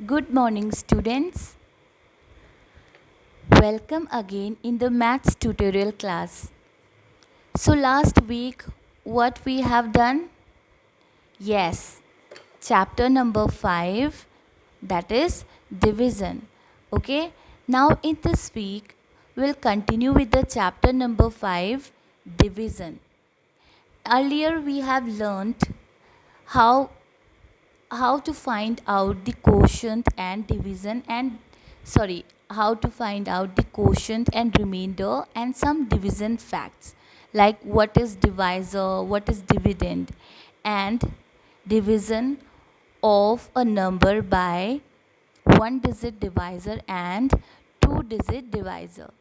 Good morning, students. Welcome again in the maths tutorial class. So, last week, what we have done? Yes, chapter number 5, that is division. Okay, now in this week, we'll continue with the chapter number 5, division. Earlier, we have learned how how to find out the quotient and division and how to find out the quotient and remainder and some division facts like what is divisor, what is dividend, and division of a number by one digit divisor and two digit divisor.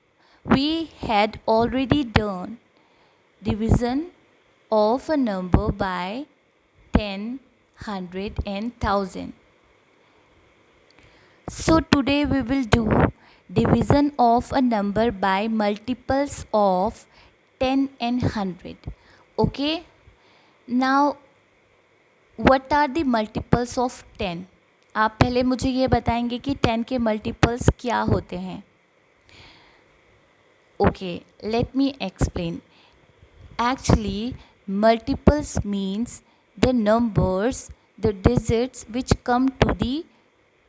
We had already done division of a number by 10, 100 and 1000. So today we will do division of a number by multiples of 10 and 100. Okay, now what are the multiples of 10? आप पहले मुझे ये बताएंगे कि 10 के multiples क्या होते हैं. Okay, let me explain. Actually, multiples means the numbers, the digits which come to the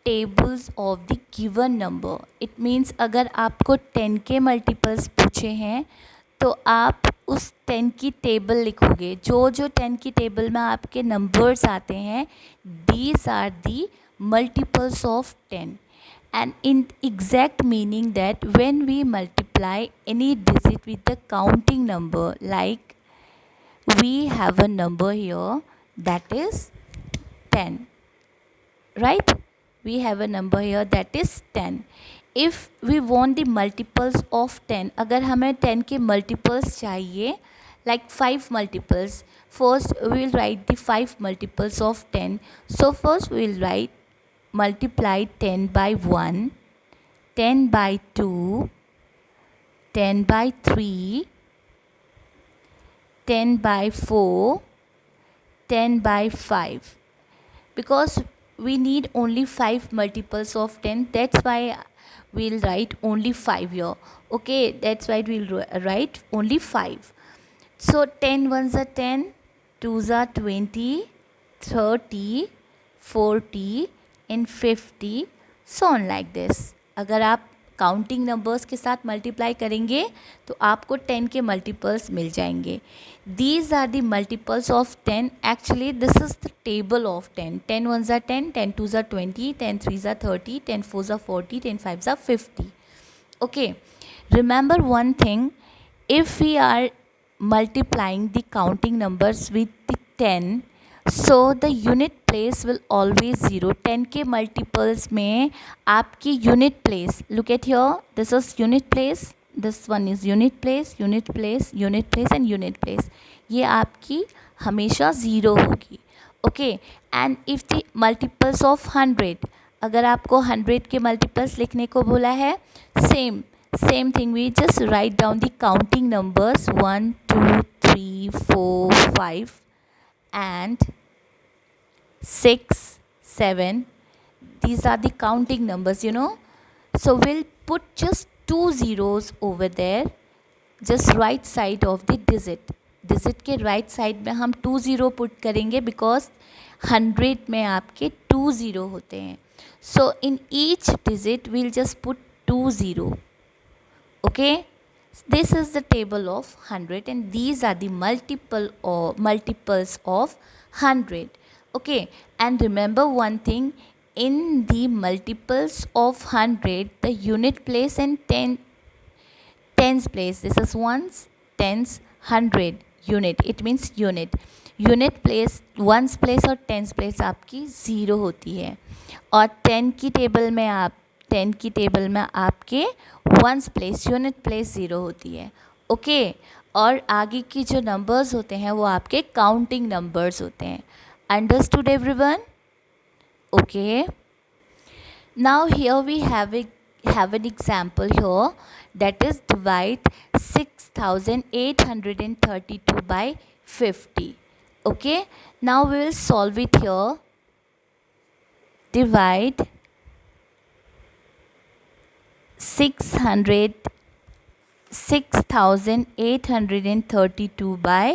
tables of the given number. It means अगर आपको 10 के मल्टीपल्स पूछे हैं तो आप उस 10 की टेबल लिखोगे. जो जो 10 की टेबल में आपके नंबर्स आते हैं, these are the multiples of 10. And in exact meaning that when we multiply any digit with the counting number, like we have a number here that is 10, right? We have a number here that is 10. If we want the multiples of 10, अगर हमें 10 के multiples चाहिए, like 5 multiples, first we will write the 5 multiples of 10. So first we will write multiply 10 by 1, 10 by 2, 10 by 3, 10 by 4, 10 by 5. Because we need only 5 multiples of 10, that's why we'll write only 5 here. Okay, that's why we'll write only 5. So 10 ones are 10, 2s are 20, 30, 40 and 50, so on like this. अगर आप counting numbers के साथ multiply करेंगे तो आपको 10 के multiples मिल जाएंगे. These are the multiples of 10. Actually, this is the table of 10. 10 ones are 10, 10 twos are 20, 10 threes are 30, 10 fours are 40, 10 fives are 50. Okay, remember one thing. If we are multiplying the counting numbers with the 10, so the unit place will always 0. 10 के multiples में आपकी unit place, look at here, this is unit place, this one is unit place, unit place, unit place and unit place. ये आपकी हमेशा 0 होगी. Okay, and if the multiples of 100, अगर आपको 100 के multiples लिखने को बोला है, same thing, we just write down the counting numbers 1, 2, 3, 4, 5 and 6, 7. These are the counting numbers, so we'll put just 2 zeros over there, just right side of the digit के right side में हम 2 0 put करेंगे because 100 में आपके 2 0 होते हैं. So in each digit we'll just put 2 0. Okay, this is the table of 100 and these are the multiples of 100. Okay, and remember one thing, in the multiples of 100 the unit place and tens place, this is ones, tens, 100 unit, it means unit place, ones place और tens place आपकी 0 होती है. और 10 की table में आपके ones place, unit place 0 होती है. ओके, और आगे की जो नंबर्स होते हैं वो आपके काउंटिंग नंबर्स होते हैं. Understood everyone? Okay, now here we have an example here, that is divide 6832 by 50. Okay, now we will solve it here. Divide 6,832 by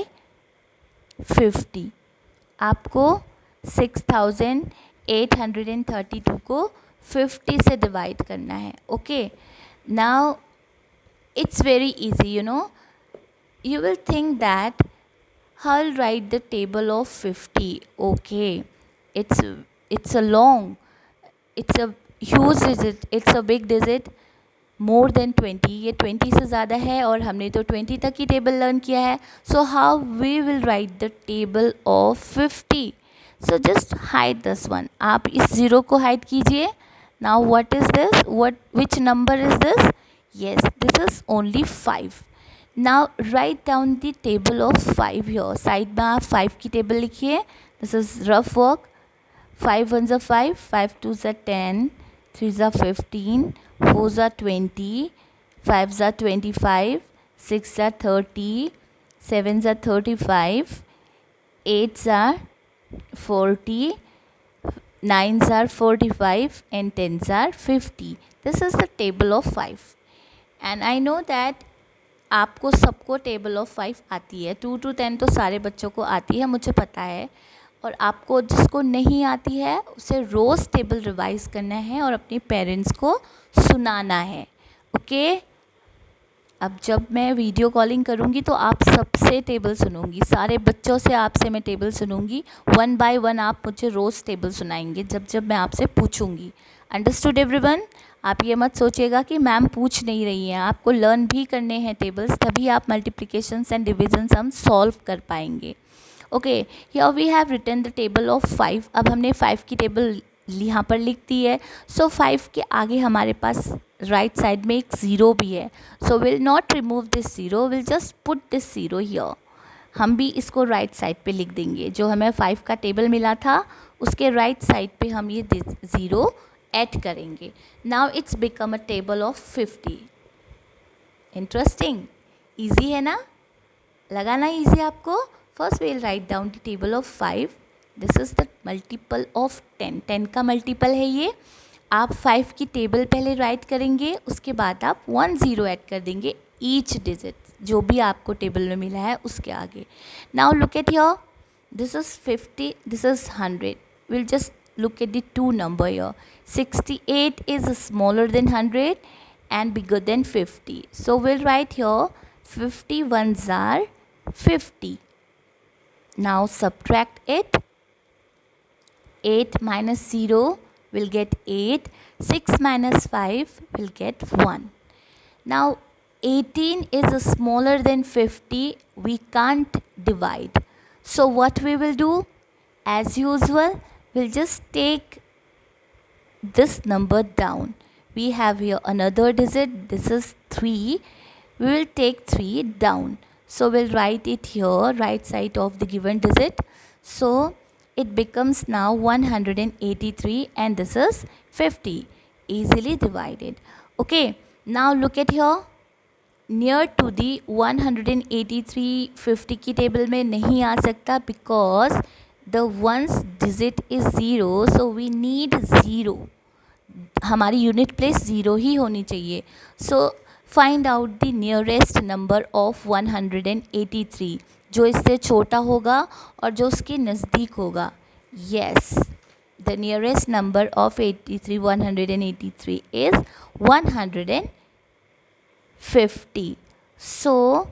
50। आपको 6,832 को 50 से डिवाइड करना है। Okay, now it's very easy, you will think that I'll write the table of 50. Okay, it's a long, it's a huge digit, it's a big digit, more than 20, ये 20 से ज़्यादा है और हमने तो 20 तक ही टेबल लर्न किया है। So how we will write the table of 50? So just hide this one, आप इस ज़ीरो को हाइड कीजिए। Now what is this, which number is this? Yes, this is only 5। Now write down the table of 5 here. Side में आप 5 की table लिखिए। This is rough work. 5 1 ज़ा 5, 5 2 ज़ा 10, 3 ज़ा 15, 4 ज़ा 20, 5 ज़ा 25, 6 ज़ा 30, 7 ज़ा 35, 8 ज़ा 40, 9 ज़ा 45, and 10 ज़ा 50. This is the table of 5. And I know that आपको सबको टेबल ऑफ 5 आती है। 2 to 10 तो सारे बच्चों को आती है, मुझे पता है। और आपको जिसको नहीं आती है उसे रोज़ टेबल रिवाइज़ करना है और अपने पेरेंट्स को सुनाना है। ओके, अब जब मैं वीडियो कॉलिंग करूँगी तो आप सबसे टेबल सुनूंगी, सारे बच्चों से आपसे मैं टेबल सुनूंगी। 1 by 1 आप मुझे रोज़ टेबल सुनाएंगे जब जब मैं आपसे पूछूंगी। Understood everyone? आप ये मत सोचिएगा कि मैम पूछ नहीं रही हैं, आपको लर्न भी करने हैं टेबल्स, तभी आप मल्टीप्लिकेशंस एंड डिविजन्स हम सॉल्व कर पाएंगे। Okay, here we have written the table of 5। अब हमने 5 की टेबल यहाँ पर लिख दी है। सो 5 के आगे हमारे पास राइट साइड में एक ज़ीरो भी है। So will not remove this zero, will just put this zero here. हम भी इसको राइट साइड पे लिख देंगे। जो हमें 5 का टेबल मिला था उसके राइट साइड पे हम ये ज़ीरो ऐड करेंगे। Now it's become a table of 50। Interesting, easy है ना? लगा ना ईजी आपको? First we'll write down the table of 5। This is the multiple of 10। 10 का मल्टीपल है ये। आप 5 की टेबल पहले राइट करेंगे, उसके बाद आप 1 ज़ीरो ऐड कर देंगे ईच डिजिट, जो भी आपको टेबल में मिला है उसके आगे। Now look at here, this is 50, this is 100। Will just look at the two number here. 68 is smaller than 100 and bigger than 50. So we'll write here 50 ones are 50. Now subtract it. 8 minus 0 will get 8. 6 minus 5 will get 1. Now 18 is smaller than 50. We can't divide. So what we will do? As usual, we'll just take this number down. We have here another digit. This is 3. We will take 3 down. So we'll write it here, right side of the given digit. So it becomes now 183 and this is 50. Easily divided. Okay, now look at here. Near to the 183 50 की table में नहीं आ सकता because the ones digit is 0, so we need 0. हमारी unit place 0 ही होनी चाहिए। So find out the nearest number of 183, जो इससे छोटा होगा और जो उसके नज़दीक होगा। Yes, the nearest number of 183 is 150. So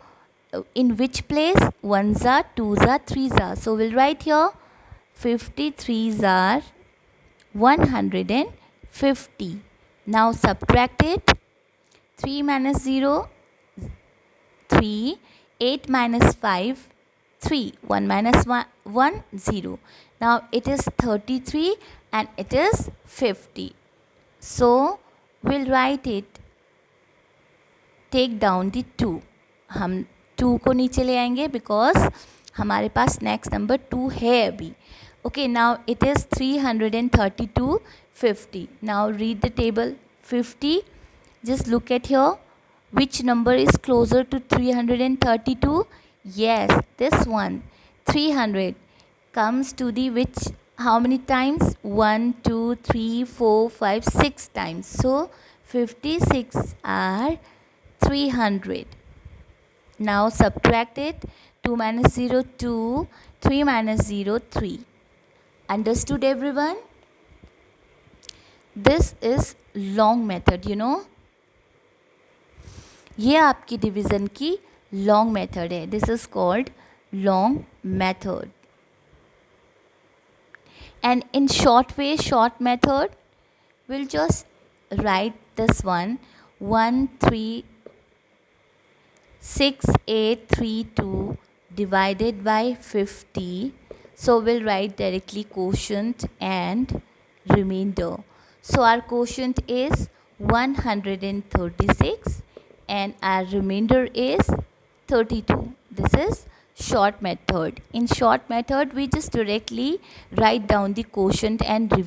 in which place? 1s are, 2s are, 3s are. So we'll write here 53s are 150. Now subtract it. 3 minus 0, 3. 8 minus 5, 3. 1 minus 1, 0. Now it is 33 and it is 50. So we'll write it. Take down the 2. हम 2 को नीचे ले आएंगे because हमारे पास next number 2 है अभी। Okay, now it is 332 50. Now read the table 50. Just look at here, which number is closer to 332? Yes, this one. 300 comes to the which, how many times? 1 2 3 4 5 6 times. So 56 are 300. Now subtract it. 2 minus 0, 2. 3 minus 0, 3. Understood everyone? This is long method, you know. ये आपकी division की long method है. This is called long method. And in short way, short method, we'll just write this one. 1,3,6,8,3,2 divided by 50. So we'll write directly quotient and remainder. So our quotient is 136 and our remainder is 32. This is short method. In short method, we just directly write down the quotient and the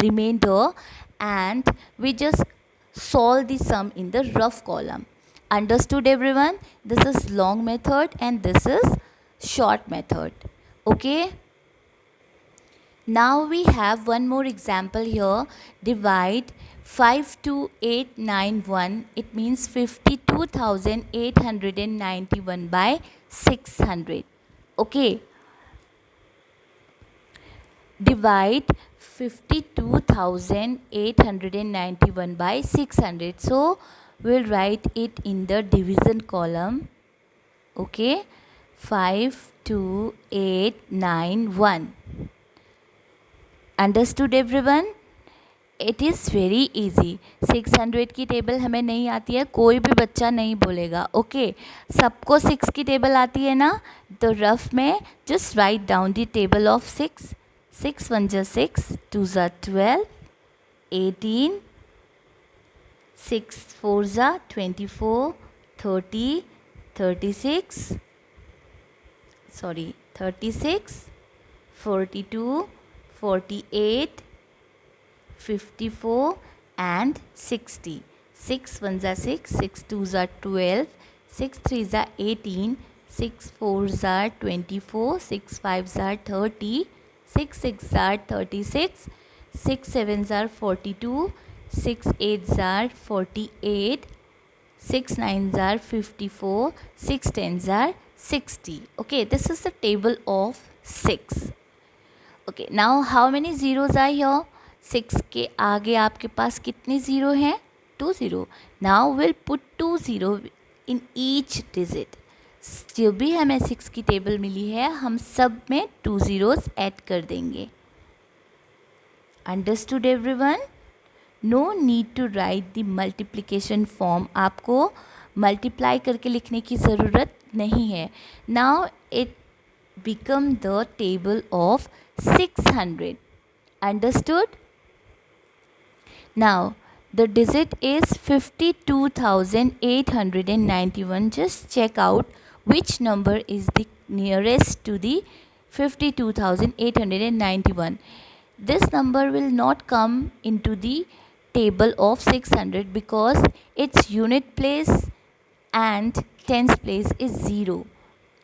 remainder, and we just solve the sum in the rough column. Understood everyone? This is long method and this is short method. Okay. Now we have one more example here. Divide 52891. It means 52,891 by 600. Okay. Divide 52,891 by 600. So we'll write it in the division column. Okay. 52891. Understood everyone? It is very easy. 600 की table हमें नहीं आती है, कोई भी बच्चा नहीं बोलेगा. ओके, सबको 6 की टेबल आती है ना. तो रफ में just right down the table of 6. 6 1 जा 6, 2 जा 12, 18, 6 4 जा 24, 30, 36, 42, 48, 54 and 60. 6 1 जा 6, 6 2 जा 12, 6 3 जा 18, 6 4 जा 24, 6 5 जा 30, 6 6 जा 36, 6 7 जा 42, 6 8 जा 48, 6 9 जा 54, 6 10 जा 60. Okay, this is the table of 6. Okay, now how many zeros are here? 6 के आगे आपके पास कितने ज़ीरो हैं? 2 zero. Now will put 2 zero in each digit. जो भी हमें 6 की टेबल मिली है, हम सब में 2 ज़ीरोज़ ऐड कर देंगे. Understood everyone? No need to write the multiplication form. आपको मल्टीप्लाई करके लिखने की ज़रूरत नहीं है. Now it become the table of 600. Understood? Now the digit is 52,891. Just check out which number is the nearest to the 52,891. This number will not come into the table of 600 because its unit place and tens place is 0.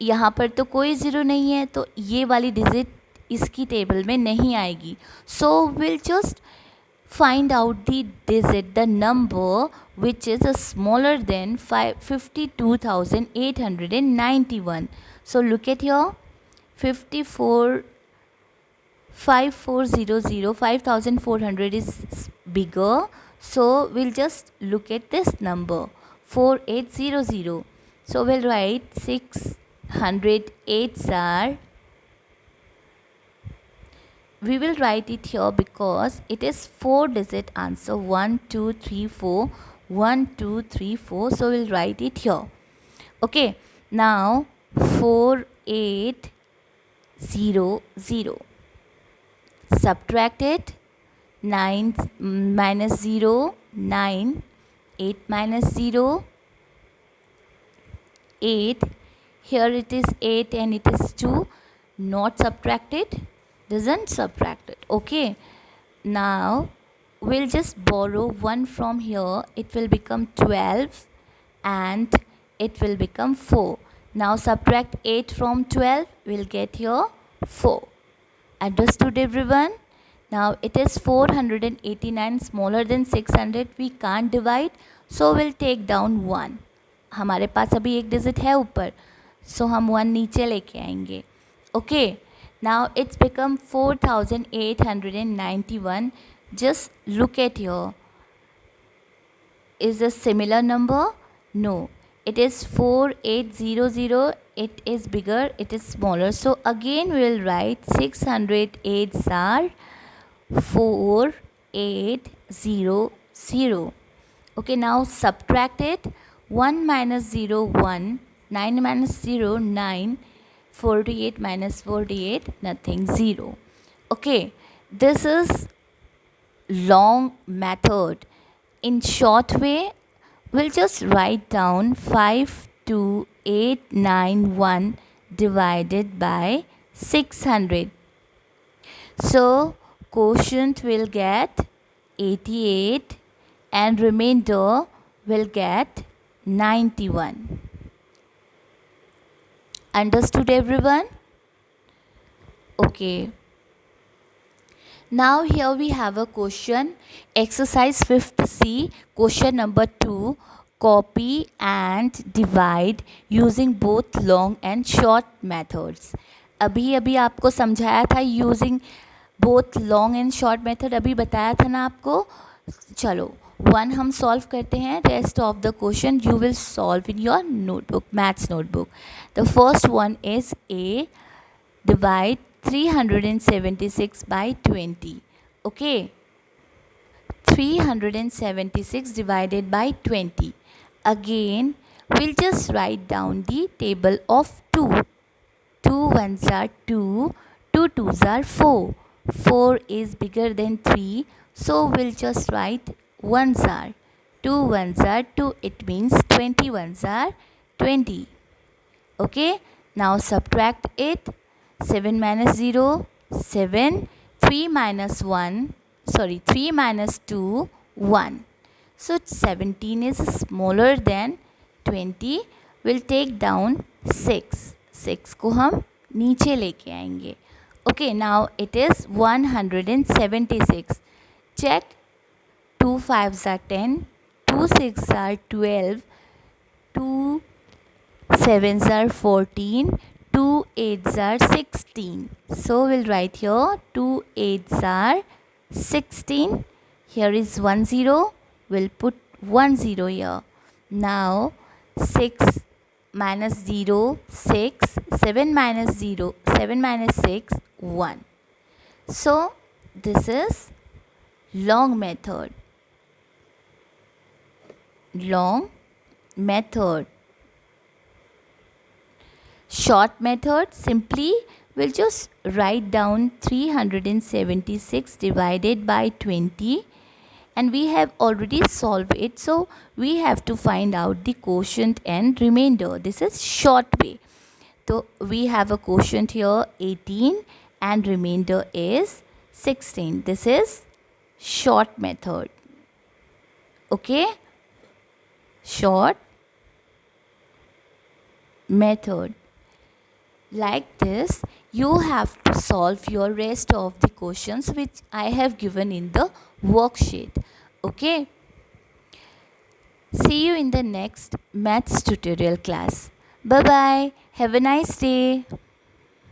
यहाँ पर तो कोई zero नहीं है, तो ये वाली digit इसकी टेबल में नहीं आएगी. So will just find out the digit, the number which is smaller than 52,891. So look at here, 5400, 5400 is bigger. So we'll just look at this number, 4800. So we'll write 608 are. We will write it here because it is 4-digit answer. 1 2 3 4, 1 2 3 4. So we'll write it here. Okay, now 4800. Subtract it. 9 minus 0, 9. 8 minus 0, 8. Here it is 8 and it is 2. Not subtracted. Doesn't subtract it. Okay, now we'll just borrow 1 from here. It will become 12 and it will become 4. Now subtract 8 from 12. We'll get here 4. Understood everyone? Now it is 489 smaller than 600. We can't divide, so we'll take down 1. हमारे पास अभी एक digit है ऊपर, so हम 1 नीचे लेके आएंगे. Okay, now it's become 4891. Just look at here. Is a similar number? No, it is 4800. It is bigger, it is smaller. So again we will write 608 are 4800. Okay, now subtract it. 1 minus 0 1, 9 minus 0 9, 48 minus 48 nothing, 0. Okay, this is long method. In short way, we'll just write down 52891 divided by 600. So quotient will get 88 and remainder will get 91. Understood everyone? Okay. Now here we have a question, exercise 5th C, question number 2, copy and divide using both long and short methods. अभी आपको समझाया था using both long and short method, अभी बताया था ना आपको. चलो 1 हम सॉल्व करते हैं, rest of the question you will solve in your notebook, maths notebook. The first one is a, divide 376 by 20. Okay, 376 divided by 20. Again we'll just write down the table of 2. 2 ones are 2, 2 twos are 4. 4 is bigger than 3, so we'll just write 1s are 2, 1s are 2. It means 20 ones are 20. Okay, now subtract it. 7 minus 0 7, 3 minus 1, 3 minus 2 1. So 17 is smaller than 20. We'll take down 6. 6 को हम नीचे लेके आएंगे. Okay, now it is 176. Check. 2 5s are 10, 2 6 are 12, 2 7s are 14, 2 8s are 16. So we'll write here 2 8s are 16. Here is 1 0. We'll put 1 0 here. Now 6 minus 0 6, 7 minus 0 7 minus 6 1. So this is long method. Long method. Short method, simply we'll just write down 376 divided by 20, and we have already solved it, so we have to find out the quotient and remainder. This is short way. So we have a quotient here 18 and remainder is 16. This is short method. Okay, short method. Like this, you have to solve your rest of the questions which I have given in the worksheet. Okay. See you in the next maths tutorial class. Bye bye. Have a nice day.